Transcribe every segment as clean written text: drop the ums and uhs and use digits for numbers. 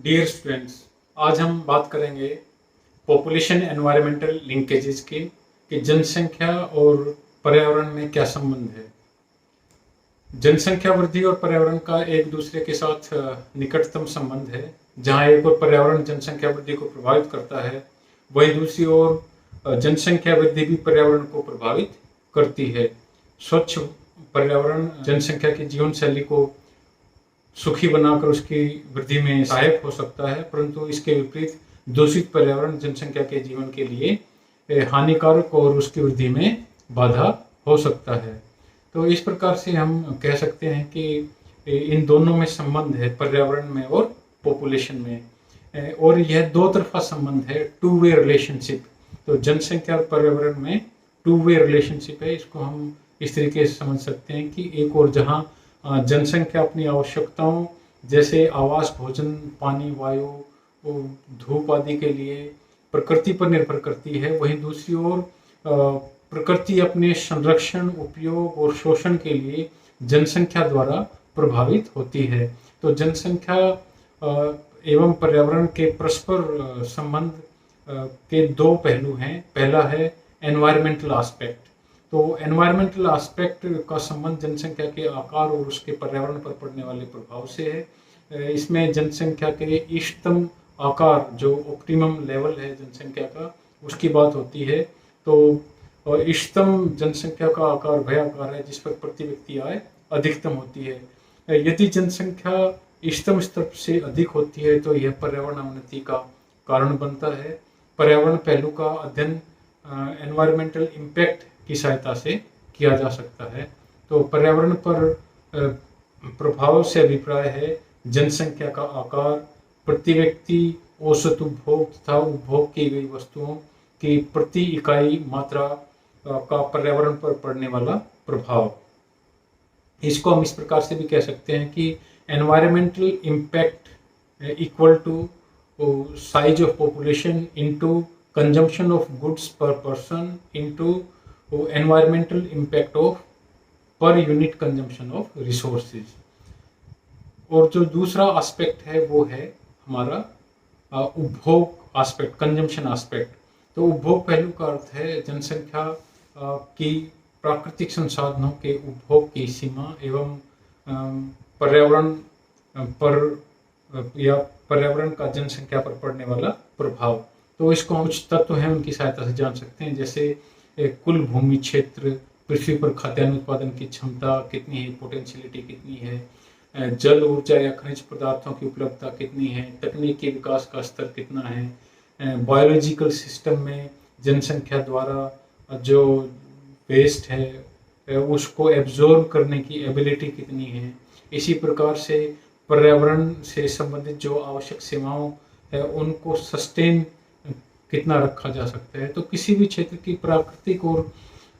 Dear students, आज हम बात करेंगे पॉपुलेशन एनवायरमेंटल लिंकेजेस की कि जनसंख्या और पर्यावरण में क्या संबंध है। जनसंख्या वृद्धि और पर्यावरण का एक दूसरे के साथ निकटतम संबंध है। जहां एक और पर्यावरण जनसंख्या वृद्धि को प्रभावित करता है, वहीं दूसरी ओर जनसंख्या वृद्धि भी पर्यावरण को प्रभावित करती है। स्वच्छ पर्यावरण जनसंख्या की जीवन शैली को सुखी बनाकर उसकी वृद्धि में सहायक हो सकता है, परंतु इसके विपरीत दूषित पर्यावरण जनसंख्या के जीवन के लिए हानिकारक और उसकी वृद्धि में बाधा हो सकता है। तो इस प्रकार से हम कह सकते हैं कि इन दोनों में संबंध है, पर्यावरण में और पॉपुलेशन में, और यह दो तरफा संबंध है, टू वे रिलेशनशिप। तो जनसंख्या और पर्यावरण में टू वे रिलेशनशिप है। इसको हम इस तरीके से समझ सकते हैं कि एक और जहाँ जनसंख्या अपनी आवश्यकताओं जैसे आवास, भोजन, पानी, वायु, धूप आदि के लिए प्रकृति पर निर्भर करती है, वहीं दूसरी ओर प्रकृति अपने संरक्षण, उपयोग और शोषण के लिए जनसंख्या द्वारा प्रभावित होती है। तो जनसंख्या एवं पर्यावरण के परस्पर संबंध के दो पहलू हैं। पहला है एनवायरमेंटल एस्पेक्ट। तो एनवायरमेंटल एस्पेक्ट का संबंध जनसंख्या के आकार और उसके पर्यावरण पर पड़ने वाले प्रभाव से है। इसमें जनसंख्या के इष्टतम आकार, जो ऑप्टिमम लेवल है जनसंख्या का, उसकी बात होती है। तो इष्टतम जनसंख्या का आकार वह आकार है जिस पर प्रति व्यक्ति आय अधिकतम होती है। यदि जनसंख्या इष्टतम स्तर से अधिक होती है तो यह पर्यावरण अवनति का कारण बनता है। पर्यावरण पहलू का अध्ययन एनवायरमेंटल इम्पैक्ट की सहायता से किया जा सकता है। तो पर्यावरण पर प्रभाव से अभिप्राय है जनसंख्या का आकार, प्रति व्यक्ति औसत उपभोग तथा उपभोग की गई वस्तुओं की प्रति इकाई मात्रा का पर्यावरण पर पड़ने वाला प्रभाव। इसको हम इस प्रकार से भी कह सकते हैं कि environmental impact equal to size of population into consumption of goods per person into environmental impact of per unit consumption of resources. और जो दूसरा एस्पेक्ट है वो है हमारा उपभोग एस्पेक्ट, कंजम्पशन एस्पेक्ट। तो उपभोग पहलू का अर्थ है जनसंख्या की प्राकृतिक संसाधनों के उपभोग की सीमा एवं पर्यावरण पर या पर्यावरण का जनसंख्या पर पड़ने वाला प्रभाव। तो इसको हम कुछ तत्व हैं उनकी सहायता से जान सकते हैं, जैसे कुल भूमि क्षेत्र, पृथ्वी पर खाद्यान्न उत्पादन की क्षमता कितनी है, पोटेंशियलिटी कितनी है, जल, ऊर्जा या खनिज पदार्थों की उपलब्धता कितनी है, तकनीकी विकास का स्तर कितना है, बायोलॉजिकल सिस्टम में जनसंख्या द्वारा जो वेस्ट है उसको एब्जॉर्ब करने की एबिलिटी कितनी है। इसी प्रकार से पर्यावरण से संबंधित जो आवश्यक सेवाओं है उनको सस्टेन कितना रखा जा सकता है। तो किसी भी क्षेत्र की प्राकृतिक और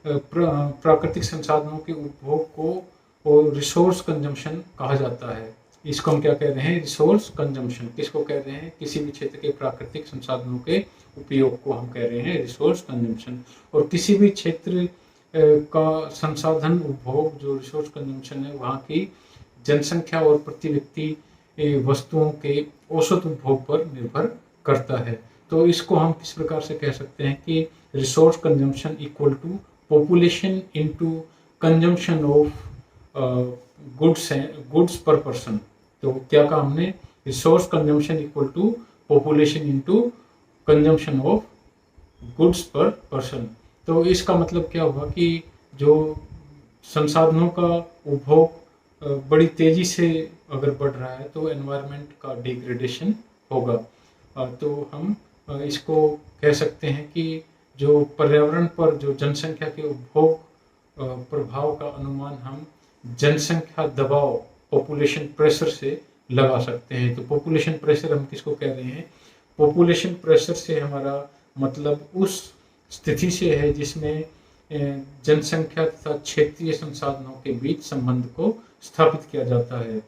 प्राकृतिक संसाधनों के उपभोग को और रिसोर्स कंजम्पशन कहा जाता है। इसको हम क्या कह रहे हैं, रिसोर्स कंजम्पशन। किसको कह रहे हैं, किसी भी क्षेत्र के प्राकृतिक संसाधनों के उपयोग को हम कह रहे हैं रिसोर्स कंजम्पशन। और किसी भी क्षेत्र का संसाधन उपभोग जो रिसोर्स कंजम्पशन है, वहाँ की जनसंख्या और प्रति व्यक्ति वस्तुओं के औसत उपभोग पर निर्भर करता है। तो इसको हम किस प्रकार से कह सकते हैं कि resource consumption equal to population into consumption of goods per person. तो क्या कहा हमने, resource consumption equal to population into consumption of goods per person. तो इसका मतलब क्या हुआ कि जो संसाधनों का उपभोग बड़ी तेजी से अगर बढ़ रहा है तो एनवायरनमेंट का डिग्रेडेशन होगा। तो हम इसको कह सकते हैं कि जो पर्यावरण पर जो जनसंख्या के उपभोग प्रभाव का अनुमान हम जनसंख्या दबाव, पॉपुलेशन प्रेशर से लगा सकते हैं। तो पॉपुलेशन प्रेशर हम किसको कह रहे हैं, पॉपुलेशन प्रेशर से हमारा मतलब उस स्थिति से है जिसमें जनसंख्या तथा क्षेत्रीय संसाधनों के बीच संबंध को स्थापित किया जाता है।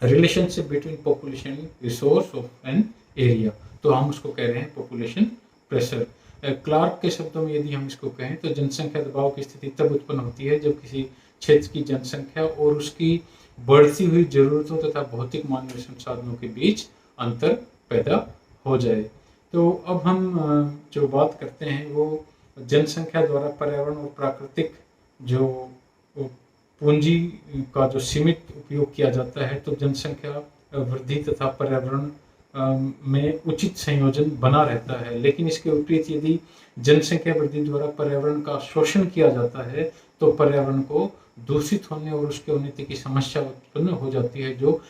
Relationship between population resource of an area, तो हम उसको कह रहे हैं पॉपुलेशन प्रेशर। क्लार्क के शब्दों में यदि हम इसको कहें तो जनसंख्या दबाव की स्थिति तब उत्पन्न होती है जब किसी क्षेत्र की जनसंख्या और उसकी बढ़ती हुई जरूरतों तथा भौतिक मानवीय संसाधनों के बीच अंतर पैदा हो जाए। तो अब हम जो बात करते हैं वो जनसंख्या द्वारा पर्यावरण और प्राकृतिक जो पूंजी का जो सीमित उपयोग किया जाता है, तो जनसंख्या वृद्धि तथा पर्यावरण में उचित संयोजन बना रहता है। लेकिन इसके विपरीत यदि जनसंख्या वृद्धि द्वारा पर्यावरण का शोषण किया जाता है तो पर्यावरण को दूषित होने और उसके उन्नति की समस्या उत्पन्न हो जाती है, जो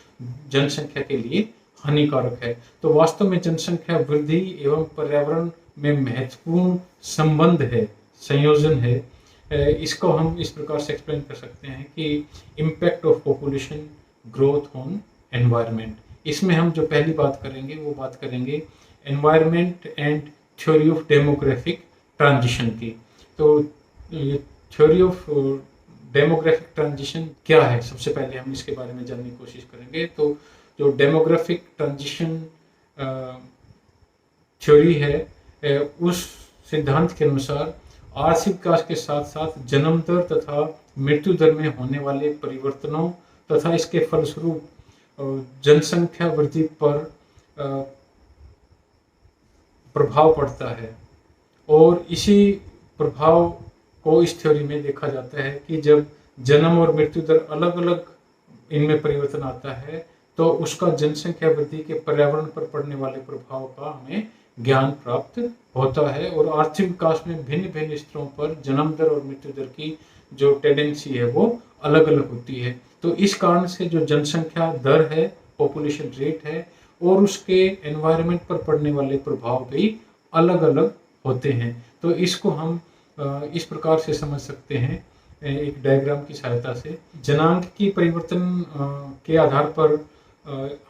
जनसंख्या के लिए हानिकारक है। तो वास्तव में जनसंख्या वृद्धि एवं पर्यावरण में महत्वपूर्ण संबंध है, संयोजन है। इसको हम इस प्रकार से एक्सप्लेन कर सकते हैं कि impact of population growth on environment. इसमें हम जो पहली बात करेंगे वो बात करेंगे environment and theory of demographic transition की। तो थ्योरी ऑफ डेमोग्राफिक ट्रांजिशन क्या है, सबसे पहले हम इसके बारे में जानने की कोशिश करेंगे। तो जो डेमोग्राफिक ट्रांजिशन थ्योरी है, उस सिद्धांत के अनुसार आर्थिक विकास के साथ साथ जन्म दर तथा मृत्यु दर में होने वाले परिवर्तनों तथा इसके फलस्वरूप जनसंख्या वृद्धि पर प्रभाव पड़ता है। और इसी प्रभाव को इस थ्योरी में देखा जाता है कि जब जन्म और मृत्यु दर अलग अलग इनमें परिवर्तन आता है तो उसका जनसंख्या वृद्धि के पर्यावरण पर पड़ने वाले प्रभाव का हमें ज्ञान प्राप्त होता है। और आर्थिक विकास में भिन्न भिन्न स्तरों पर जन्म दर और मृत्यु दर की जो टेंडेंसी है वो अलग अलग होती है। तो इस कारण से जो जनसंख्या दर है, पॉपुलेशन रेट है, और उसके एनवायरनमेंट पर पड़ने वाले प्रभाव भी अलग अलग होते हैं। तो इसको हम इस प्रकार से समझ सकते हैं एक डायग्राम की सहायता से। जनांक की परिवर्तन के आधार पर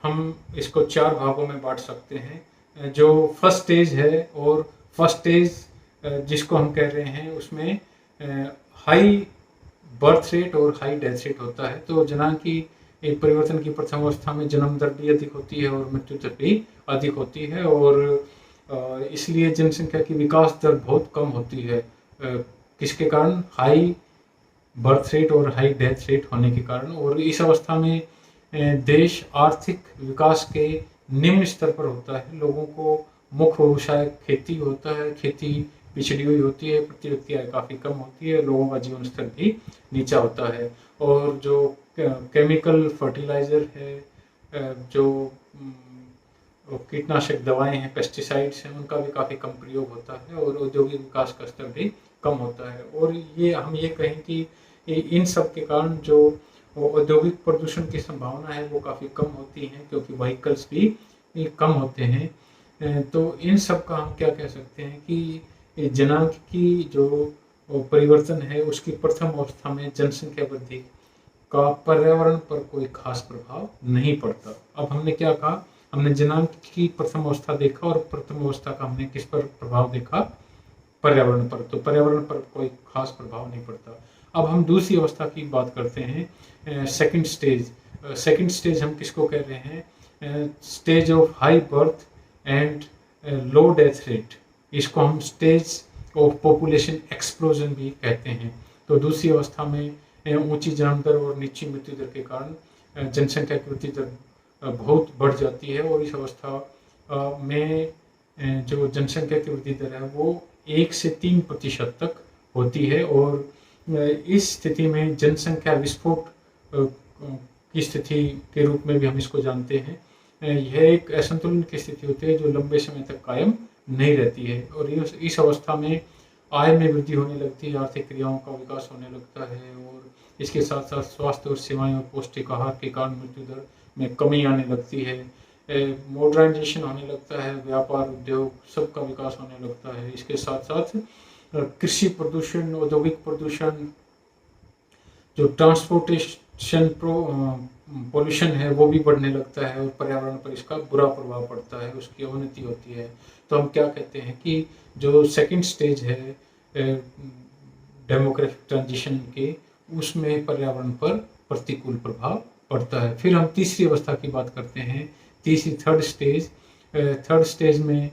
हम इसको 4 भागों में बांट सकते हैं। जो फर्स्ट स्टेज है, और फर्स्ट स्टेज जिसको हम कह रहे हैं उसमें हाई बर्थ रेट और हाई डेथ रेट होता है। तो जनांक की परिवर्तन की प्रथम अवस्था में जन्म दर भी अधिक होती है और मृत्यु दर भी अधिक होती है, और इसलिए जनसंख्या की विकास दर बहुत कम होती है। किसके कारण? हाई बर्थ रेट और हाई डेथ रेट होने के कारण। और इस अवस्था में देश आर्थिक विकास के निम्न स्तर पर होता है। लोगों को मुख्य व्यवसाय खेती होता है, खेती पिछड़ी हुई होती है, प्रति व्यक्ति आय काफ़ी कम होती है, लोगों का जीवन स्तर भी नीचा होता है। और जो केमिकल फर्टिलाइज़र है, जो कीटनाशक दवाएं हैं, पेस्टिसाइड्स हैं, उनका भी काफ़ी कम प्रयोग होता है, और औद्योगिक विकास का स्तर भी कम होता है। और ये हम ये कहें कि इन सब के कारण जो औद्योगिक प्रदूषण की संभावना है वो काफ़ी कम होती है, क्योंकि व्हीकल्स भी कम होते हैं। तो इन सब का हम क्या कह सकते हैं कि जनांक की जो परिवर्तन है उसकी प्रथम अवस्था में जनसंख्या वृद्धि का पर्यावरण पर कोई खास प्रभाव नहीं पड़ता। अब हमने क्या कहा? हमने जनांक की प्रथम अवस्था देखा, और प्रथम अवस्था का हमने किस पर प्रभाव देखा? पर्यावरण पर। तो पर्यावरण पर कोई खास प्रभाव नहीं पड़ता। अब हम दूसरी अवस्था की बात करते हैं, सेकंड स्टेज। सेकंड स्टेज हम किसको कह रहे हैं? Stage of high birth and low death rate. इसको हम स्टेज ऑफ पॉपुलेशन एक्सप्लोजन भी कहते हैं। तो दूसरी अवस्था में ऊंची जन्म दर और नीची मृत्यु दर के कारण जनसंख्या की वृद्धि दर बहुत बढ़ जाती है, और इस अवस्था में जो जनसंख्या की वृद्धि दर है वो 1 से 3% तक होती है। और इस स्थिति में जनसंख्या विस्फोट की स्थिति के रूप में भी हम इसको जानते हैं। यह एक असंतुलन की स्थिति होती है जो लंबे समय तक कायम नहीं रहती है, और इस अवस्था में आय में वृद्धि होने लगती है, आर्थिक क्रियाओं का विकास होने लगता है, और इसके साथ साथ स्वास्थ्य और सेवाएं और पौष्टिक आहार के कारण मृत्यु दर में कमी आने लगती है। मॉडर्नाइजेशन होने लगता है, व्यापार उद्योग सबका विकास होने लगता है। इसके साथ साथ कृषि प्रदूषण, औद्योगिक प्रदूषण, जो ट्रांसपोर्टेशन पोल्यूशन है वो भी बढ़ने लगता है, और पर्यावरण पर इसका बुरा प्रभाव पड़ता है, उसकी अवनति होती है। तो हम क्या कहते हैं कि जो सेकंड स्टेज है डेमोग्राफिक ट्रांजिशन के, उसमें पर्यावरण पर प्रतिकूल प्रभाव पड़ता है। फिर हम तीसरी अवस्था की बात करते हैं, तीसरी थर्ड स्टेज। थर्ड स्टेज में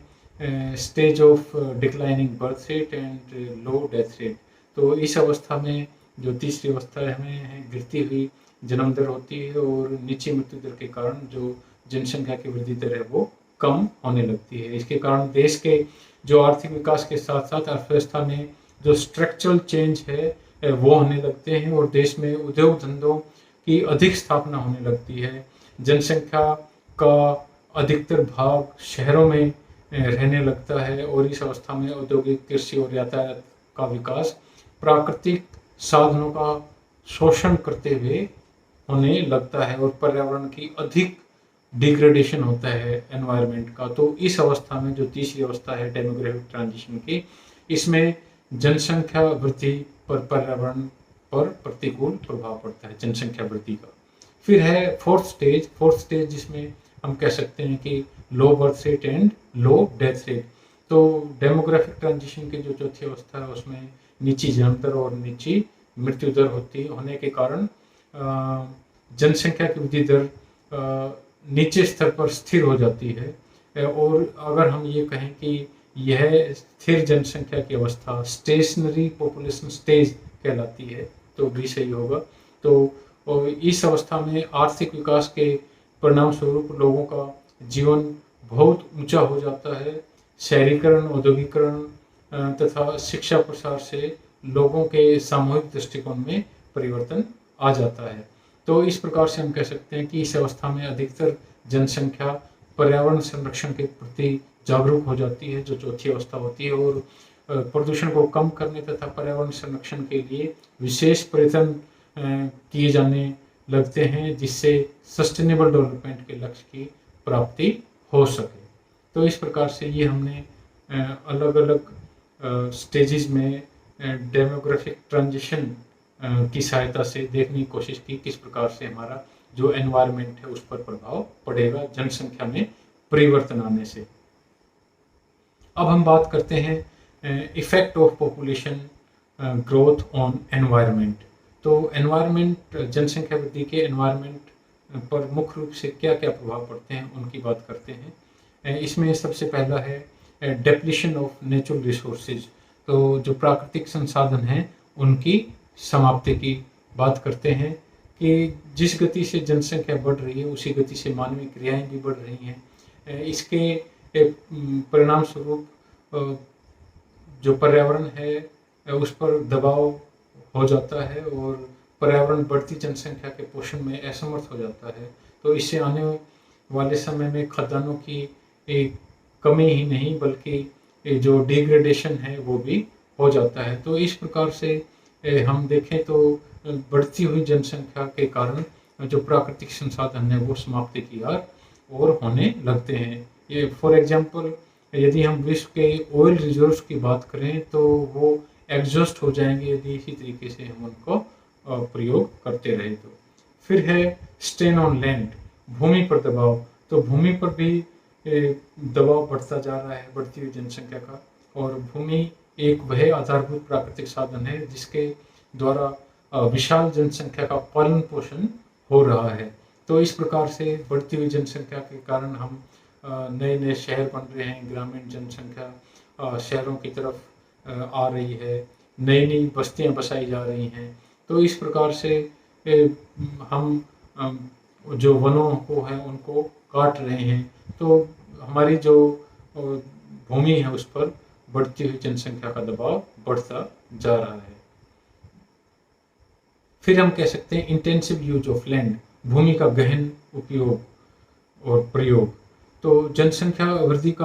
stage of declining birth rate and low death rate. तो इस अवस्था में जो तीसरी अवस्था है, हमें गिरती हुई जन्म दर होती है, और नीची मृत्यु दर के कारण जो जनसंख्या की वृद्धि दर है वो कम होने लगती है। इसके कारण देश के जो आर्थिक विकास के साथ साथ अर्थव्यवस्था में जो स्ट्रक्चरल चेंज है वो होने लगते हैं और देश में उद्योग धंधों की अधिक स्थापना होने लगती है। जनसंख्या का अधिकतर भाग शहरों में रहने लगता है और इस अवस्था में औद्योगिक, कृषि और यातायात का विकास प्राकृतिक साधनों का शोषण करते हुए होने लगता है और पर्यावरण की अधिक डिग्रेडेशन होता है एनवायरनमेंट का। तो इस अवस्था में जो तीसरी अवस्था है डेमोग्राफिक ट्रांजिशन की, इसमें जनसंख्या वृद्धि पर पर्यावरण पर प्रतिकूल प्रभाव पड़ता है जनसंख्या वृद्धि का। फिर है फोर्थ स्टेज जिसमें हम कह सकते हैं कि low birth rate and low death rate. तो डेमोग्राफिक ट्रांजिशन की जो चौथी अवस्था है उसमें नीची जन्म दर और नीची मृत्यु दर होने के कारण जनसंख्या की वृद्धि दर नीचे स्तर पर स्थिर हो जाती है। और अगर हम ये कहें कि यह स्थिर जनसंख्या की अवस्था स्टेशनरी पॉपुलेशन स्टेज कहलाती है तो भी सही होगा। तो इस अवस्था में आर्थिक विकास के परिणाम स्वरूप लोगों का जीवन बहुत ऊंचा हो जाता है। शहरीकरण, औद्योगिकरण तथा शिक्षा प्रसार से लोगों के सामूहिक दृष्टिकोण में परिवर्तन आ जाता है। तो इस प्रकार से हम कह सकते हैं कि इस अवस्था में अधिकतर जनसंख्या पर्यावरण संरक्षण के प्रति जागरूक हो जाती है, जो चौथी अवस्था होती है, और प्रदूषण को कम करने तथा पर्यावरण संरक्षण के लिए विशेष प्रयत्न किए जाने लगते हैं जिससे सस्टेनेबल डेवलपमेंट के लक्ष्य की प्राप्ति हो सके। तो इस प्रकार से ये हमने अलग अलग स्टेजेस में डेमोग्राफिक ट्रांजिशन की सहायता से देखने की कोशिश की किस प्रकार से हमारा जो एनवायरनमेंट है उस पर प्रभाव पड़ेगा जनसंख्या में परिवर्तन आने से। अब हम बात करते हैं effect of population growth on environment. तो एनवायरनमेंट, जनसंख्या वृद्धि के एनवायरनमेंट पर मुख्य रूप से क्या क्या प्रभाव पड़ते हैं उनकी बात करते हैं। इसमें सबसे पहला है डेप्लीशन ऑफ नेचुरल रिसोर्सेज। तो जो प्राकृतिक संसाधन हैं उनकी समाप्ति की बात करते हैं कि जिस गति से जनसंख्या बढ़ रही है उसी गति से मानवीय क्रियाएं भी बढ़ रही हैं। इसके परिणाम स्वरूप जो पर्यावरण है उस पर दबाव हो जाता है और पर्यावरण बढ़ती जनसंख्या के पोषण में असमर्थ हो जाता है। तो इससे आने वाले समय में खदानों की कमी ही नहीं बल्कि जो डिग्रेडेशन है वो भी हो जाता है। तो इस प्रकार से हम देखें तो बढ़ती हुई जनसंख्या के कारण जो प्राकृतिक संसाधन है वो समाप्ति की ओर होने लगते हैं। ये फॉर एग्जांपल यदि हम विश्व के ऑयल रिजर्व्स की बात करें तो वो एग्जॉस्ट हो जाएंगे यदि इसी तरीके से हम उनको प्रयोग करते रहे तो। फिर है स्ट्रेन ऑन लैंड, भूमि पर दबाव। तो भूमि पर भी दबाव बढ़ता जा रहा है बढ़ती हुई जनसंख्या का, और भूमि एक वह आधारभूत प्राकृतिक साधन है जिसके द्वारा विशाल जनसंख्या का पालन पोषण हो रहा है। तो इस प्रकार से बढ़ती हुई जनसंख्या के कारण हम नए नए शहर बन रहे हैं, ग्रामीण जनसंख्या शहरों की तरफ आ रही है, नई नई बस्तियां बसाई जा रही हैं। तो इस प्रकार से हम जो वनों को है उनको काट रहे हैं, तो हमारी जो भूमि है उस पर बढ़ती हुई जनसंख्या का दबाव बढ़ता जा रहा है। फिर हम कह सकते हैं इंटेंसिव यूज ऑफ लैंड, भूमि का गहन उपयोग और प्रयोग। तो जनसंख्या वृद्धि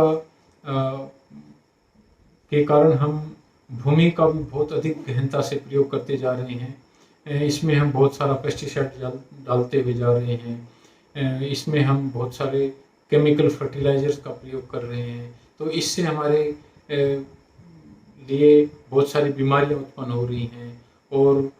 के कारण हम भूमि का भी बहुत अधिक गहनता से प्रयोग करते जा रहे हैं। इसमें हम बहुत सारा पेस्टिसाइड डालते हुए जा रहे हैं, इसमें हम बहुत सारे केमिकल फर्टिलाइजर्स का प्रयोग कर रहे हैं। तो इससे हमारे लिए बहुत सारी बीमारियां उत्पन्न हो रही हैं और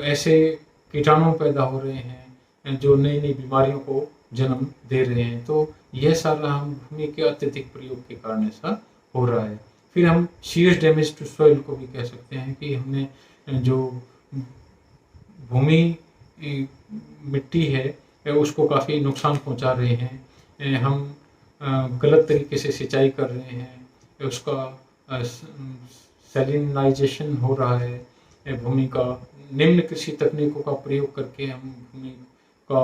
ऐसे कीटाणु पैदा हो रहे हैं जो नई नई बीमारियों को जन्म दे रहे हैं। तो यह सारा हम भूमि के अत्यधिक प्रयोग के कारण ऐसा हो रहा है। फिर हम सीरियस डैमेज टू सॉइल को भी कह सकते हैं कि हमने जो भूमि मिट्टी है उसको काफ़ी नुकसान पहुंचा रहे हैं। हम गलत तरीके से सिंचाई कर रहे हैं, उसका सैलिनाइजेशन हो रहा है भूमि का। निम्न कृषि तकनीकों का प्रयोग करके हम भूमि का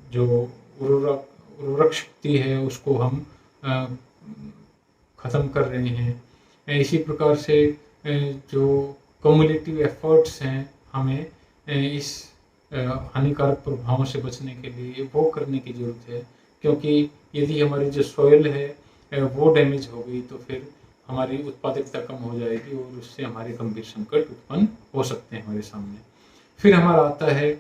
जो उर्वरक शक्ति है उसको हम ख़त्म कर रहे हैं। इसी प्रकार से जो कम्युलेटिव एफर्ट्स हैं हमें इस हानिकारक प्रभावों से बचने के लिए वो करने की ज़रूरत है, क्योंकि यदि हमारी जो सॉइल है वो डैमेज हो गई तो फिर हमारी उत्पादकता कम हो जाएगी और उससे हमारे गंभीर संकट उत्पन्न हो सकते हैं हमारे सामने। फिर हमारा आता है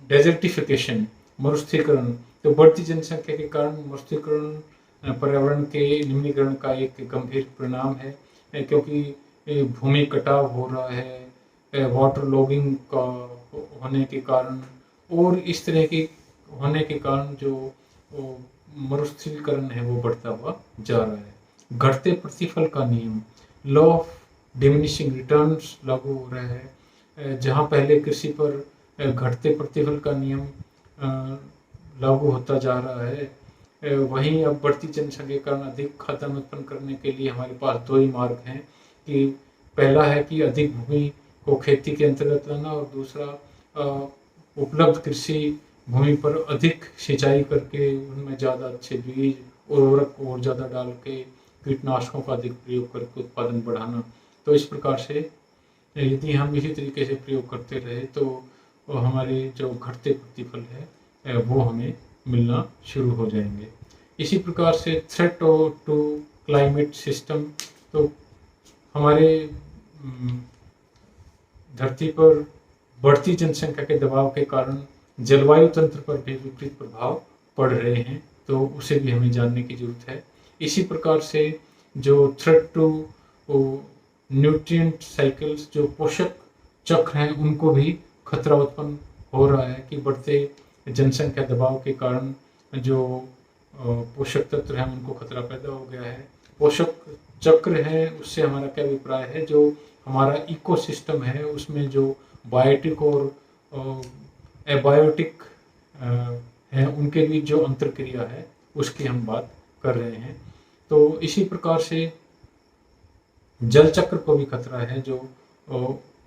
डेजर्टिफिकेशन, मरुस्थलीकरण। तो बढ़ती जनसंख्या के कारण मरुस्थलीकरण पर्यावरण के निम्नीकरण का एक गंभीर परिणाम है, क्योंकि भूमि कटाव हो रहा है, वाटर लॉगिंग का होने के कारण और इस तरह के होने के कारण जो मरुस्थलीकरण है वो बढ़ता हुआ जा रहा है। घटते प्रतिफल का नियम, लॉ ऑफ डिमिनिशिंग रिटर्न्स लागू हो रहा है। जहाँ पहले कृषि पर घटते प्रतिफल का नियम लागू होता जा रहा है, वहीं अब बढ़ती जनसंख्या के कारण अधिक खाद्यान्न उत्पन्न करने के लिए हमारे पास दो ही मार्ग हैं कि पहला है कि अधिक भूमि को खेती के अंतर्गत लाना और दूसरा उपलब्ध कृषि भूमि पर अधिक सिंचाई करके उनमें ज़्यादा अच्छे बीज उर्वरक और ज़्यादा डाल के कीटनाशकों का अधिक प्रयोग करके उत्पादन बढ़ाना। तो इस प्रकार से यदि हम इसी तरीके से प्रयोग करते रहे तो हमारे जो घटते प्रतिफल है वो हमें मिलना शुरू हो जाएंगे। इसी प्रकार से थ्रेट टू क्लाइमेट सिस्टम, तो हमारे धरती पर बढ़ती जनसंख्या के दबाव के कारण जलवायु तंत्र पर भी विपरीत प्रभाव पड़ रहे हैं, तो उसे भी हमें जानने की जरूरत है। इसी प्रकार से जो थ्रेट टू न्यूट्रिएंट साइकिल्स, जो पोषक चक्र हैं, उनको भी खतरा उत्पन्न हो रहा है कि बढ़ते जनसंख्या दबाव के कारण जो पोषक तत्व हैं उनको खतरा पैदा हो गया है। पोषक चक्र है उससे हमारा क्या अभिप्राय है, जो हमारा इकोसिस्टम है उसमें जो बायोटिक और एबायोटिक हैं उनके बीच जो अंतरक्रिया है उसकी हम बात कर रहे हैं। तो इसी प्रकार से जल चक्र को भी खतरा है, जो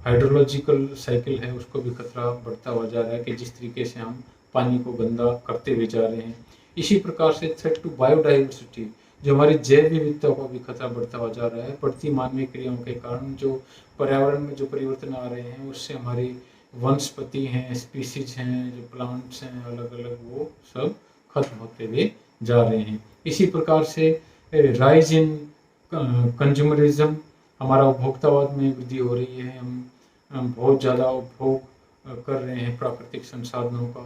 हाइड्रोलॉजिकल साइकिल है उसको भी खतरा बढ़ता हुआ जा रहा है कि जिस तरीके से हम पानी को गंदा करते हुए जा रहे हैं। इसी प्रकार से थ्रेट टू बायोडाइवर्सिटी, जो हमारी जैव विविधता को भी खतरा बढ़ता हुआ जा रहा है। बढ़ती मानवीय क्रियाओं के कारण जो पर्यावरण में जो परिवर्तन आ रहे हैं उससे हमारी वनस्पति हैं, स्पीसीज हैं, जो प्लांट्स हैं अलग अलग, वो सब खत्म होते हुए जा रहे हैं। इसी प्रकार से राइज इन कंज्यूमरिज्म, हमारा उपभोक्तावाद में वृद्धि हो रही है। हम बहुत ज़्यादा उपभोग कर रहे हैं प्राकृतिक संसाधनों का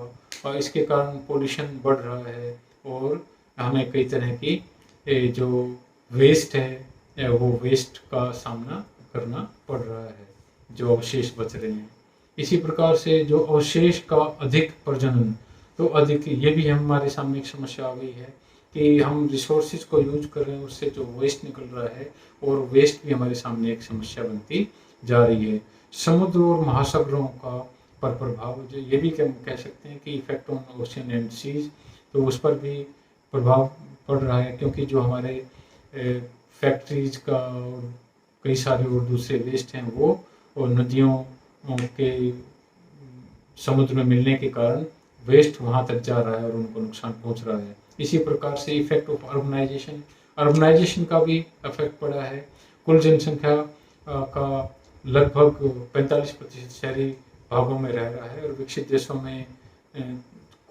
और इसके कारण पोल्यूशन बढ़ रहा है और हमें कई तरह की जो वेस्ट है वो वेस्ट का सामना करना पड़ रहा है, जो अवशेष बच रहे हैं। इसी प्रकार से जो अवशेष का अधिक प्रजनन, तो अधिक ये भी हमारे सामने एक समस्या आ गई है कि हम रिसोर्सेज को यूज कर रहे हैं, उससे जो वेस्ट निकल रहा है और वेस्ट भी हमारे सामने एक समस्या बनती जा रही है। समुद्र और महासागरों का पर प्रभाव, जो ये भी कह सकते हैं कि effect on ocean and seas, तो उस पर भी प्रभाव पड़ रहा है, क्योंकि जो हमारे फैक्ट्रीज का और कई सारे और दूसरे वेस्ट हैं वो और नदियों के समुद्र में मिलने के कारण वेस्ट वहाँ तक जा रहा है और उनको नुकसान पहुँच रहा है। इसी प्रकार से इफेक्ट ऑफ अर्बनाइजेशन का भी इफेक्ट पड़ा है। कुल जनसंख्या का लगभग 45% शहरी भागों में रह रहा है और विकसित देशों में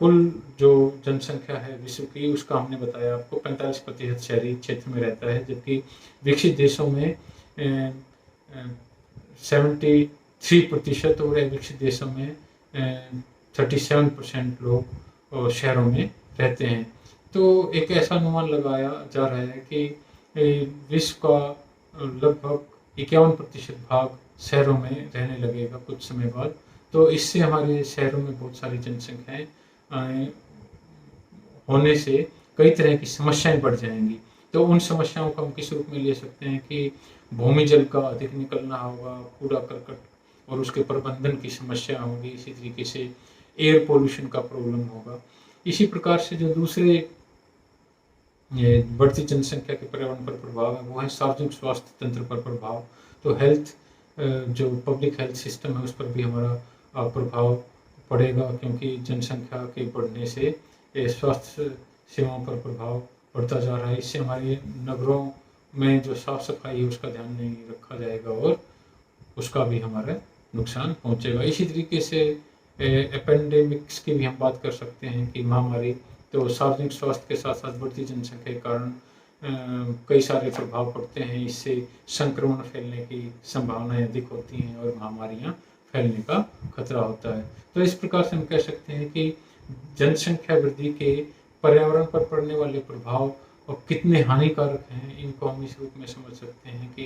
कुल जो जनसंख्या है विश्व की, उसका हमने बताया आपको 45% शहरी क्षेत्र में रहता है, जबकि विकसित देशों में 73% और विकसित देशों में 37% लोग शहरों में रहते हैं। तो एक ऐसा अनुमान लगाया जा रहा है कि विश्व का लगभग 51% भाग शहरों में रहने लगेगा कुछ समय बाद। तो इससे हमारे शहरों में बहुत सारी जनसंख्याएं होने से कई तरह की समस्याएं बढ़ जाएंगी। तो उन समस्याओं को हम किस रूप में ले सकते हैं कि भूमि जल का अधिक निकलना होगा, कूड़ा करकट और उसके प्रबंधन की समस्या होगी, इसी तरीके से एयर पोल्यूशन का प्रॉब्लम होगा। इसी प्रकार से जो दूसरे ये बढ़ती जनसंख्या के पर्यावरण पर प्रभाव है वो है सार्वजनिक स्वास्थ्य तंत्र पर प्रभाव। तो हेल्थ, जो पब्लिक हेल्थ सिस्टम है उस पर भी हमारा प्रभाव पड़ेगा, क्योंकि जनसंख्या के बढ़ने से स्वास्थ्य सेवाओं पर प्रभाव पड़ता जा रहा है। इससे हमारे नगरों में जो साफ सफाई है उसका ध्यान नहीं रखा जाएगा और उसका भी हमारा नुकसान पहुंचेगा। इसी तरीके से एपेंडेमिक्स की भी हम बात कर सकते हैं कि महामारी, तो सार्वजनिक स्वास्थ्य के साथ साथ बढ़ती जनसंख्या के कारण कई सारे प्रभाव पड़ते हैं। इससे संक्रमण फैलने की संभावनाएं अधिक होती हैं और महामारियां फैलने का खतरा होता है। तो इस प्रकार से हम कह सकते हैं कि जनसंख्या वृद्धि के पर्यावरण पर पड़ने वाले प्रभाव और कितने हानिकारक हैं, इनको हम इस रूप में समझ सकते हैं कि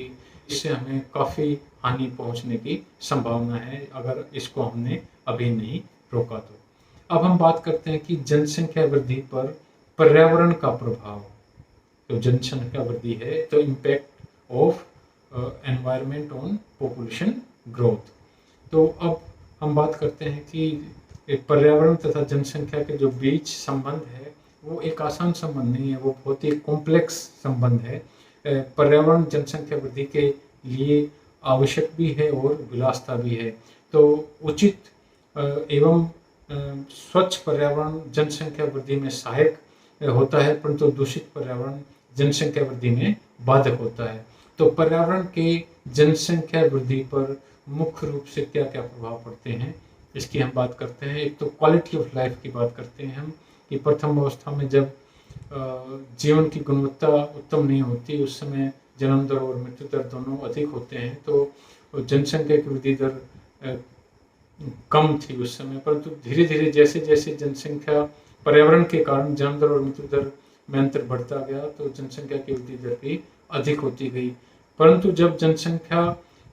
इससे हमें काफ़ी हानि पहुंचने की संभावना है अगर इसको हमने अभी नहीं रोका तो। अब हम बात करते हैं कि जनसंख्या वृद्धि पर पर्यावरण का प्रभाव। तो जनसंख्या वृद्धि है तो impact of environment on population growth. तो अब हम बात करते हैं कि पर्यावरण तथा जनसंख्या के जो बीच संबंध है वो एक आसान संबंध नहीं है, वो बहुत ही कॉम्प्लेक्स संबंध है। पर्यावरण जनसंख्या वृद्धि के लिए आवश्यक भी है और विलासिता भी है। तो उचित एवं स्वच्छ पर्यावरण जनसंख्या वृद्धि में सहायक होता है, परंतु दूषित पर्यावरण जनसंख्या वृद्धि में बाधक होता है। तो पर्यावरण के जनसंख्या वृद्धि पर मुख्य रूप से क्या क्या प्रभाव पड़ते हैं इसकी हम बात करते हैं। एक तो क्वालिटी ऑफ लाइफ की बात करते हैं हम कि प्रथम अवस्था में जब जीवन की गुणवत्ता उत्तम नहीं होती उस समय जन्म दर और मृत्यु दर दोनों अधिक होते हैं। तो जनसंख्या की वृद्धि दर कम थी उस समय, परंतु धीरे धीरे जैसे जैसे जनसंख्या पर्यावरण के कारण जन्म दर और मृत्यु दर में अंतर बढ़ता गया तो जनसंख्या की वृद्धि दर भी अधिक होती गई। परंतु जब जनसंख्या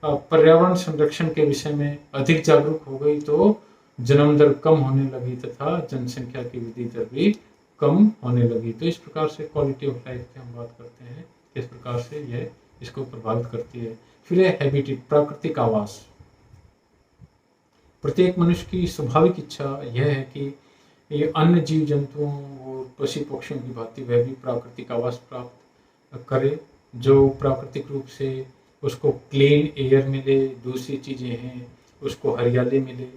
पर्यावरण संरक्षण के विषय में अधिक जागरूक हो गई तो जन्म दर कम होने लगी तथा जनसंख्या की वृद्धि दर भी कम होने लगी। तो इस प्रकार से क्वालिटी ऑफ लाइफ की हम बात करते हैं, किस प्रकार से यह इसको प्रभावित करती है। फिर है हैबिटेट, प्राकृतिक आवास। प्रत्येक मनुष्य की स्वाभाविक इच्छा यह है कि ये अन्य जीव जंतुओं और पशु पक्षियों की भांति वह भी प्राकृतिक आवास प्राप्त करे, जो प्राकृतिक रूप से उसको क्लीन एयर मिले, दूसरी चीज़ें हैं उसको हरियाली मिले।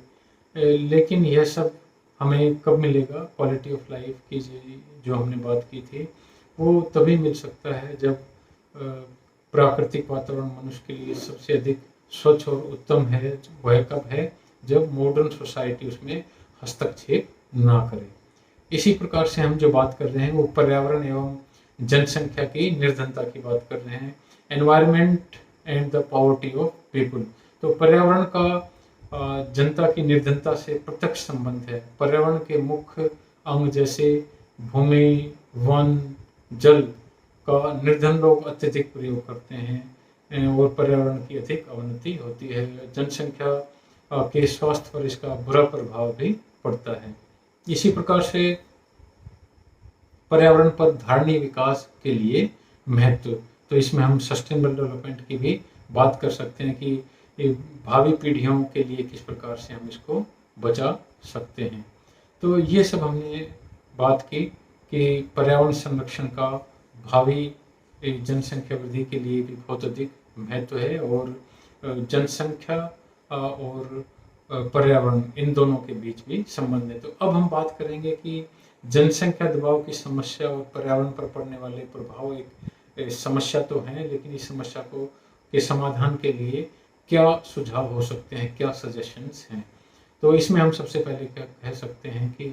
लेकिन यह सब हमें कब मिलेगा? क्वालिटी ऑफ लाइफ की जो हमने बात की थी वो तभी मिल सकता है जब प्राकृतिक वातावरण मनुष्य के लिए सबसे अधिक स्वच्छ और उत्तम है। वह कब है? जब मॉडर्न सोसाइटी उसमें हस्तक्षेप ना करे। इसी प्रकार से हम जो बात कर रहे हैं वो पर्यावरण एवं जनसंख्या की निर्धनता की बात कर रहे हैं। Environment and the poverty of people. तो पर्यावरण का जनता की निर्धनता से प्रत्यक्ष संबंध है। पर्यावरण के मुख्य अंग जैसे भूमि, वन, जल का निर्धन लोग अत्यधिक प्रयोग करते हैं और पर्यावरण की अधिक अवनति होती है। जनसंख्या के स्वास्थ्य पर इसका बुरा प्रभाव भी पड़ता है। इसी प्रकार से पर्यावरण पर धारणीय विकास के लिए महत्व, तो इसमें हम सस्टेनेबल डेवलपमेंट की भी बात कर सकते हैं कि भावी पीढ़ियों के लिए किस प्रकार से हम इसको बचा सकते हैं। तो ये सब हमने बात की कि पर्यावरण संरक्षण का भावी जनसंख्या वृद्धि के लिए भी बहुत अधिक महत्व है और जनसंख्या और पर्यावरण इन दोनों के बीच भी संबंध है। तो अब हम बात करेंगे कि जनसंख्या दबाव की समस्या और पर्यावरण पर पड़ने वाले प्रभाव एक समस्या तो है, लेकिन इस समस्या को के समाधान के लिए क्या सुझाव हो सकते हैं, क्या सजेशंस हैं। तो इसमें हम सबसे पहले क्या कह सकते हैं कि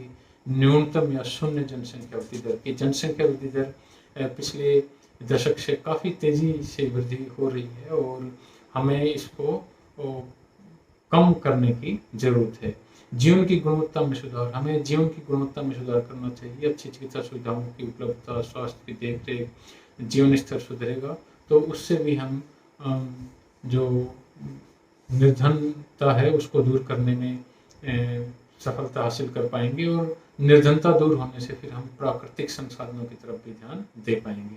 न्यूनतम या शून्य जनसंख्या वृद्धि दर की जनसंख्या वृद्धि दर पिछले दशक से काफ़ी तेज़ी से वृद्धि हो रही है और हमें इसको कम करने की ज़रूरत है। जीवन की गुणवत्ता में सुधार, हमें जीवन की गुणवत्ता में सुधार करना चाहिए। अच्छी चिकित्सा सुविधाओं की उपलब्धता, स्वास्थ्य की देखरेख, जीवन स्तर सुधरेगा तो उससे भी हम जो निर्धनता है उसको दूर करने में सफलता हासिल कर पाएंगे और निर्धनता दूर होने से फिर हम प्राकृतिक संसाधनों की तरफ भी ध्यान दे पाएंगे।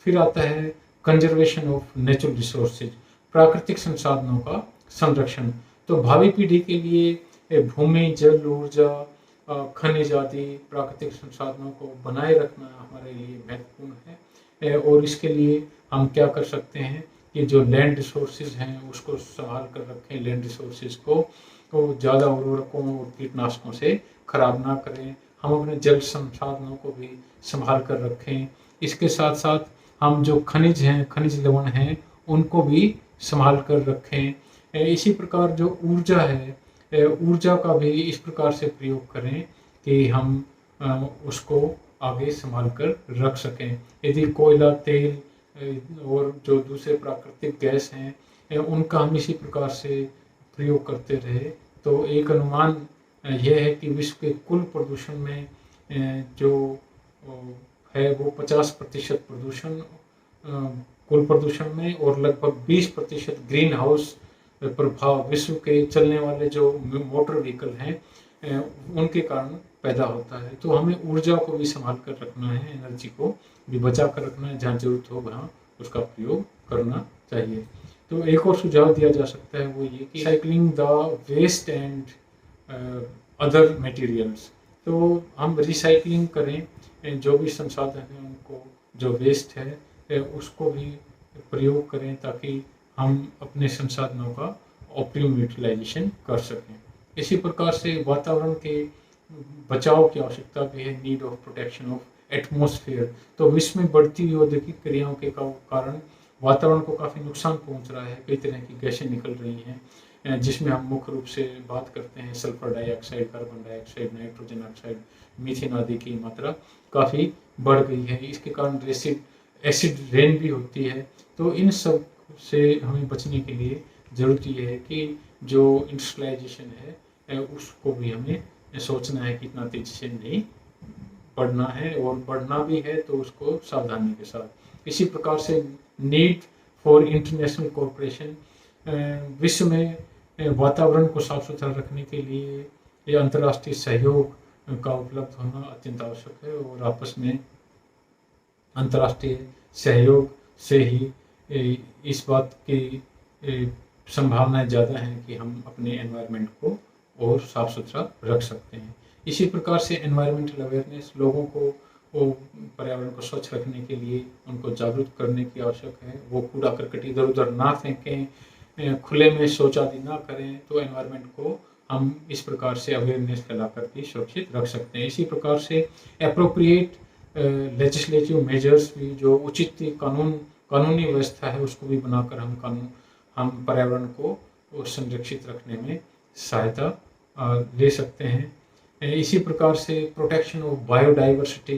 फिर आता है कंजर्वेशन ऑफ नेचुरल रिसोर्सेज, प्राकृतिक संसाधनों का संरक्षण। तो भावी पीढ़ी के लिए भूमि, जल, ऊर्जा, खनिज आदि प्राकृतिक संसाधनों को बनाए रखना हमारे लिए महत्वपूर्ण है और इसके लिए हम क्या कर सकते हैं कि जो लैंड रिसोर्सेज हैं उसको संभाल कर रखें, लैंड रिसोर्सेज को ज़्यादा उर्वरकों और कीटनाशकों से खराब ना करें। हम अपने जल संसाधनों को भी संभाल कर रखें। इसके साथ साथ हम जो खनिज हैं, खनिज लवण हैं, उनको भी संभाल कर रखें। इसी प्रकार जो ऊर्जा है, ऊर्जा का भी इस प्रकार से प्रयोग करें कि हम उसको आगे संभाल कर रख सकें। यदि कोयला, तेल और जो दूसरे प्राकृतिक गैस हैं, उनका हम इसी प्रकार से प्रयोग करते रहे तो एक अनुमान यह है कि विश्व के कुल प्रदूषण में जो है वो 50% प्रदूषण कुल प्रदूषण में और लगभग 20% ग्रीन हाउस प्रभाव विश्व के चलने वाले जो मोटर व्हीकल हैं उनके कारण पैदा होता है। तो हमें ऊर्जा को भी संभाल कर रखना है, एनर्जी को भी बचा कर रखना है, जहाँ जरूरत हो वहाँ उसका प्रयोग करना चाहिए। तो एक और सुझाव दिया जा सकता है वो ये कि cycling the waste and other materials. तो हम रिसाइकलिंग करें, जो भी संसाधन हैं उनको, जो वेस्ट है उसको भी प्रयोग करें ताकि हम अपने संसाधनों का ऑप्टिमम यूटिलाइजेशन कर सकें। इसी प्रकार से वातावरण के बचाव की आवश्यकता भी है, need of protection of atmosphere. तो विश्व में बढ़ती हुई औद्योगिक क्रियाओं के कारण वातावरण को काफ़ी नुकसान पहुंच रहा है। कई तरह की गैसें निकल रही हैं जिसमें हम मुख्य रूप से बात करते हैं sulphur dioxide, carbon dioxide, nitrogen oxide, methane आदि की मात्रा काफ़ी बढ़ गई है। इसके कारण एसिड रेन भी होती है। तो इन सब से हमें बचने के लिए ज़रूरत ये है कि जो इंडस्ट्रियलाइजेशन है उसको भी हमें सोचना है कि इतना तेजी से नहीं बढ़ना है, और बढ़ना भी है तो उसको सावधानी के साथ। इसी प्रकार से नीड फॉर इंटरनेशनल कोऑपरेशन, विश्व में वातावरण को साफ सुथरा रखने के लिए ये अंतर्राष्ट्रीय सहयोग का उपलब्ध होना अत्यंत आवश्यक है, और आपस में अंतर्राष्ट्रीय सहयोग से ही इस बात की संभावनाएं ज़्यादा हैं कि हम अपने एनवायरनमेंट को और साफ सुथरा रख सकते हैं। इसी प्रकार से एनवायरमेंटल अवेयरनेस, लोगों को पर्यावरण को स्वच्छ रखने के लिए उनको जागरूक करने की आवश्यक है। वो कूड़ा करकट इधर उधर ना फेंकें, खुले में शौच आदि ना करें। तो एनवायरनमेंट को हम इस प्रकार से अवेयरनेस फैलाकर भी सुरक्षित रख सकते हैं। इसी प्रकार से एप्रोप्रिएट लेजिस्लेटिव मेजर्स भी, जो उचित कानूनी व्यवस्था है उसको भी बनाकर हम पर्यावरण को संरक्षित रखने में सहायता ले सकते हैं। इसी प्रकार से प्रोटेक्शन ऑफ बायोडाइवर्सिटी,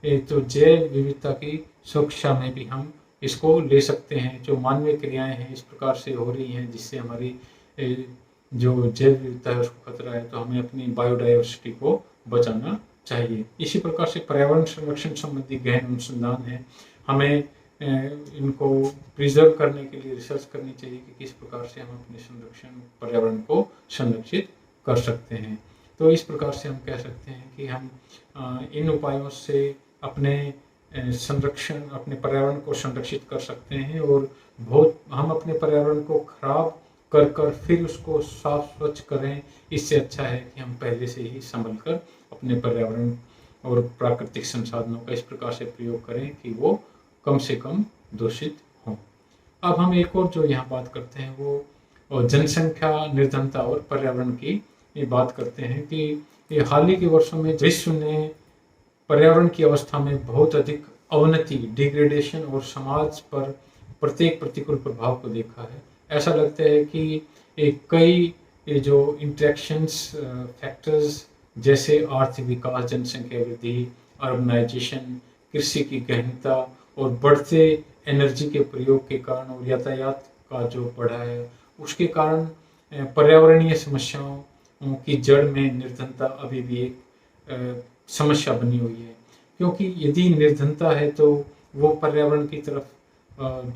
तो जैव विविधता की सुरक्षा में भी हम इसको ले सकते हैं। जो मानवीय क्रियाएं हैं इस प्रकार से हो रही हैं जिससे हमारी जो जैव विविधता है उसको खतरा है, तो हमें अपनी बायोडाइवर्सिटी को बचाना चाहिए। इसी प्रकार से पर्यावरण संरक्षण संबंधी गहन अनुसंधान है, हमें इनको प्रिजर्व करने के लिए रिसर्च करनी चाहिए कि किस प्रकार से हम अपने पर्यावरण को संरक्षित कर सकते हैं। तो इस प्रकार से हम कह सकते हैं कि हम इन उपायों से अपने पर्यावरण को संरक्षित कर सकते हैं, और हम अपने पर्यावरण को खराब कर फिर उसको साफ स्वच्छ करें। इससे अच्छा है कि हम पहले से ही संभल कर अपने पर्यावरण और प्राकृतिक संसाधनों का इस प्रकार से प्रयोग करें कि वो कम से कम दूषित हों। अब हम एक और जो यहाँ बात करते हैं वो जनसंख्या निर्धनता और पर्यावरण की बात करते हैं कि ये हाल ही के वर्षों में विश्व ने पर्यावरण की अवस्था में बहुत अधिक अवनति, डिग्रेडेशन और समाज पर प्रत्येक प्रतिकूल प्रभाव को देखा है। ऐसा लगता है कि कई जो इंटरेक्शंस फैक्टर्स जैसे आर्थिक विकास, जनसंख्या वृद्धि, अर्बनाइजेशन, कृषि की गहनता और बढ़ते एनर्जी के प्रयोग के कारण और यातायात का जो बढ़ा है उसके कारण पर्यावरणीय समस्याओं की जड़ में निर्धनता अभी भी एक समस्या बनी हुई है। क्योंकि यदि निर्धनता है तो वो पर्यावरण की तरफ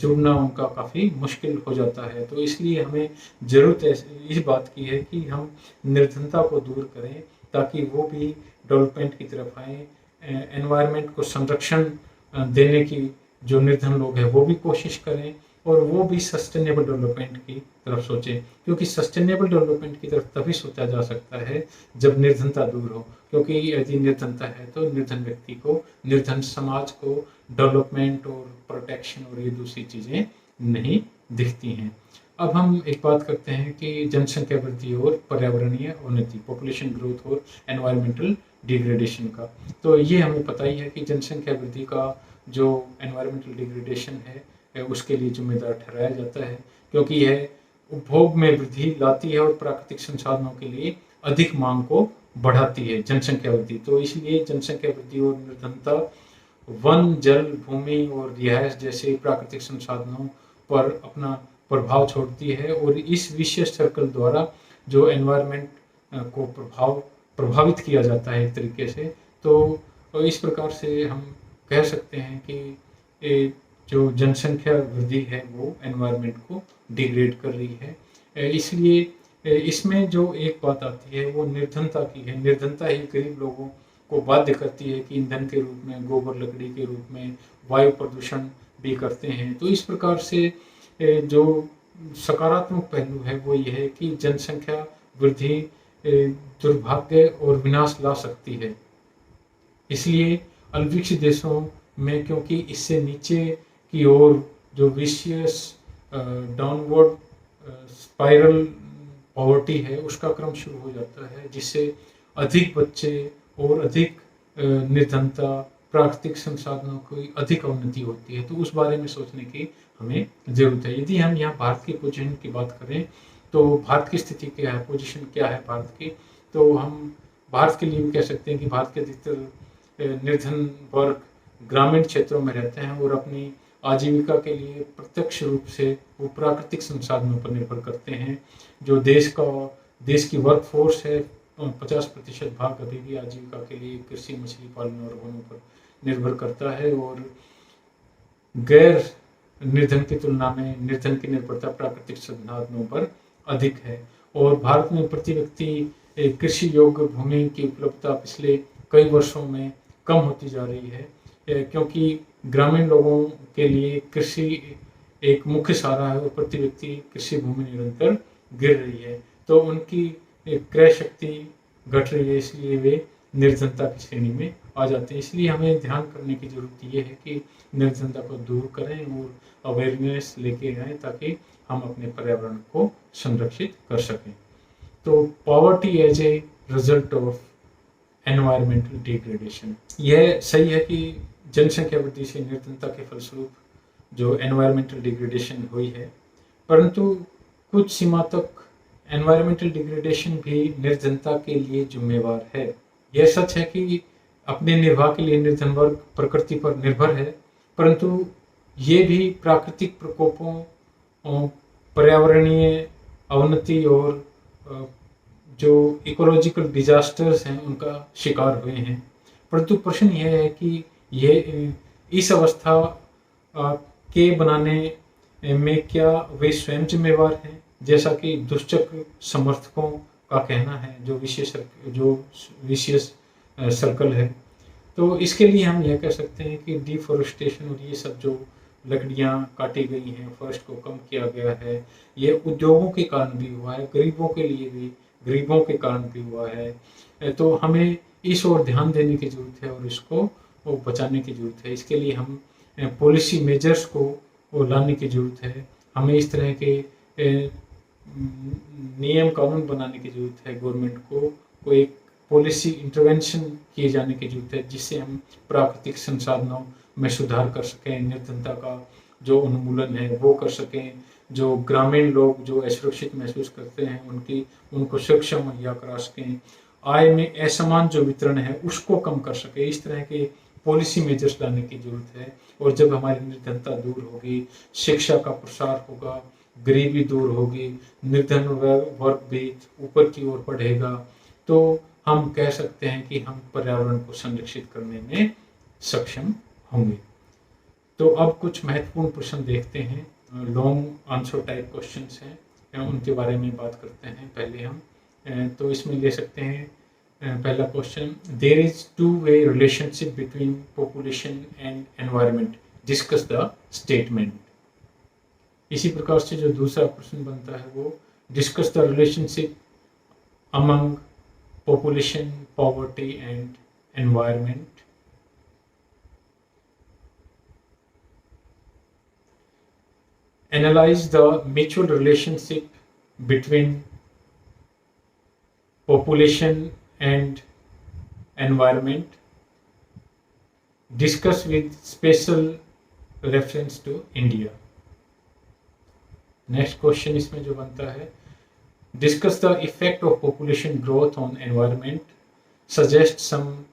जुड़ना उनका काफ़ी मुश्किल हो जाता है। तो इसलिए हमें ज़रूरत इस बात की है कि हम निर्धनता को दूर करें ताकि वो भी डेवलपमेंट की तरफ आए। एनवायरनमेंट को संरक्षण देने की जो निर्धन लोग हैं वो भी कोशिश करें, और वो भी सस्टेनेबल डेवलपमेंट की तरफ सोचें, क्योंकि सस्टेनेबल डेवलपमेंट की तरफ तभी सोचा जा सकता है जब निर्धनता दूर हो। क्योंकि यदि निर्धनता है तो निर्धन व्यक्ति को, निर्धन समाज को डेवलपमेंट और प्रोटेक्शन और ये दूसरी चीज़ें नहीं दिखती हैं। अब हम एक बात करते हैं कि जनसंख्या वृद्धि और पर्यावरणीय उन्नति, पॉपुलेशन ग्रोथ और एनवायरमेंटल डिग्रेडेशन का। तो ये हमें पता ही है कि जनसंख्या वृद्धि का जो एनवायरमेंटल डिग्रेडेशन है उसके लिए जिम्मेदार ठहराया जाता है, क्योंकि यह उपभोग में वृद्धि लाती है और प्राकृतिक संसाधनों के लिए अधिक मांग को बढ़ाती है जनसंख्या वृद्धि। तो इसलिए जनसंख्या वृद्धि और निर्धनता वन, जल, भूमि और रिहायश जैसे प्राकृतिक संसाधनों पर अपना प्रभाव छोड़ती है, और इस विशेष सर्कल द्वारा जो एनवायरनमेंट को प्रभावित किया जाता है एक तरीके से। तो इस प्रकार से हम कह सकते हैं कि जो जनसंख्या वृद्धि है वो एनवायरनमेंट को डिग्रेड कर रही है। इसलिए इसमें जो एक बात आती है वो निर्धनता की है। निर्धनता ही गरीब लोगों को बाध्य करती है कि ईंधन के रूप में, गोबर लकड़ी के रूप में वायु प्रदूषण भी करते हैं। तो इस प्रकार से जो सकारात्मक पहलू है वो यह है कि जनसंख्या वृद्धि दुर्भाग्य और विनाश ला सकती है। इसलिए अल्पविकसित देशों में, क्योंकि इससे नीचे की ओर जो विशियस डाउनवर्ड स्पाइरल पॉवर्टी है उसका क्रम शुरू हो जाता है, जिससे अधिक बच्चे और अधिक निर्धनता, प्राकृतिक संसाधनों की अधिक अवनति होती है। तो उस बारे में सोचने की हमें ज़रूरत है। यदि हम यहाँ भारत की पोजीशन की बात करें तो भारत की स्थिति क्या है, पोजीशन क्या है भारत की, तो हम भारत के लिए भी कह सकते हैं कि भारत के अधिकतर निर्धन वर्ग ग्रामीण क्षेत्रों में रहते हैं और अपनी आजीविका के लिए प्रत्यक्ष रूप से वो प्राकृतिक संसाधनों पर निर्भर करते हैं। जो देश की वर्क फोर्स है 50% भाग अभी भी आजीविका के लिए कृषि, मछली पालन और वनों पर निर्भर करता है, और गैर निर्धन की तुलना में निर्धन की निर्भरता प्राकृतिक संसाधनों पर अधिक है। और भारत में प्रति व्यक्ति कृषि योग्य भूमि की उपलब्धता पिछले कई वर्षों में कम होती जा रही है, क्योंकि ग्रामीण लोगों के लिए कृषि एक मुख्य सहारा है और प्रति व्यक्ति कृषि भूमि निरंतर गिर रही है। तो उनकी क्रय शक्ति घट रही है, इसलिए वे निर्धनता की श्रेणी में आ जाते हैं। इसलिए हमें ध्यान करने की जरूरत ये है कि निर्धनता को दूर करें और अवेयरनेस लेके आएँ ताकि हम अपने पर्यावरण को संरक्षित कर सकें। तो poverty as a result of environmental degradation, यह सही है कि जनसंख्या वृद्धि से निर्धनता के फलस्वरूप जो एनवायरमेंटल डिग्रेडेशन हुई है, परंतु कुछ सीमा तक एनवायरमेंटल डिग्रेडेशन भी निर्धनता के लिए जिम्मेवार है। यह सच है कि अपने निर्वाह के लिए निर्धन वर्ग प्रकृति पर निर्भर है, परंतु ये भी प्राकृतिक प्रकोपों, पर्यावरणीय अवनति और जो इकोलॉजिकल डिजास्टर्स हैं उनका शिकार हुए हैं। परंतु प्रश्न यह है कि ये इस अवस्था के बनाने में क्या वे स्वयं जिम्मेवार हैं, जैसा कि दुष्चक्र समर्थकों का कहना है, जो विशेष सर्कल है। तो इसके लिए हम यह कह सकते हैं कि डिफॉरेस्टेशन और ये सब जो लकड़ियाँ काटी गई हैं, फॉरेस्ट को कम किया गया है, ये उद्योगों के कारण भी हुआ है, गरीबों के कारण भी हुआ है। तो हमें इस ओर ध्यान देने की ज़रूरत है और इसको बचाने की ज़रूरत है। इसके लिए हम पॉलिसी मेजर्स को लाने की ज़रूरत है। हमें इस तरह के नियम कानून बनाने की ज़रूरत है। गवर्नमेंट को एक पॉलिसी इंटरवेंशन किए जाने की ज़रूरत है, जिससे हम प्राकृतिक संसाधनों में सुधार कर सकें, निर्धनता का जो उन्मूलन है वो कर सकें, जो ग्रामीण लोग जो असुरक्षित महसूस करते हैं उनको सुरक्षा मुहैया करा सकें, आय में असमान जो वितरण है उसको कम कर सकें। इस तरह के पॉलिसी मेजर्स लाने की ज़रूरत है। और जब हमारी निर्धनता दूर होगी, शिक्षा का प्रसार होगा, गरीबी दूर होगी, निर्धन वर्ग भी ऊपर की ओर बढ़ेगा, तो हम कह सकते हैं कि हम पर्यावरण को संरक्षित करने में सक्षम होंगे। तो अब कुछ महत्वपूर्ण प्रश्न देखते हैं, लॉन्ग आंसर टाइप क्वेश्चंस हैं, उनके बारे में बात करते हैं। पहले हम तो इसमें ले सकते हैं पहला question, there is two way relationship between population and environment, discuss the statement. इसी प्रकार से जो दूसरा प्रश्न बनता है वो discuss the relationship among population, poverty and environment. Analyze the mutual relationship between population and environment, discuss with special reference to India. Next question इसमें जो बनता है, discuss the effect of population growth on environment, suggest some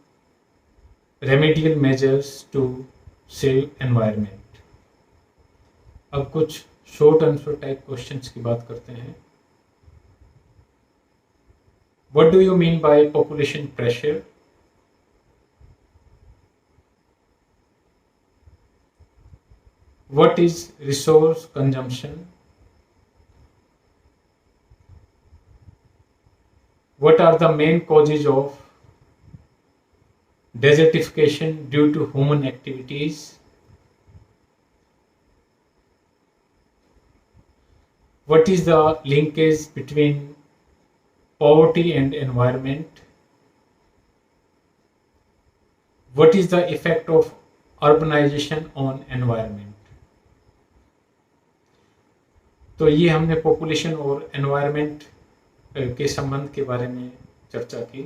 remedial measures to save environment. अब कुछ short answer type questions की बात करते हैं. What do you mean by population pressure? What is resource consumption? What are the main causes of desertification due to human activities? What is the linkage between poverty and environment? What is the effect of urbanization on environment? तो ये हमने population और environment के संबंध के बारे में चर्चा की.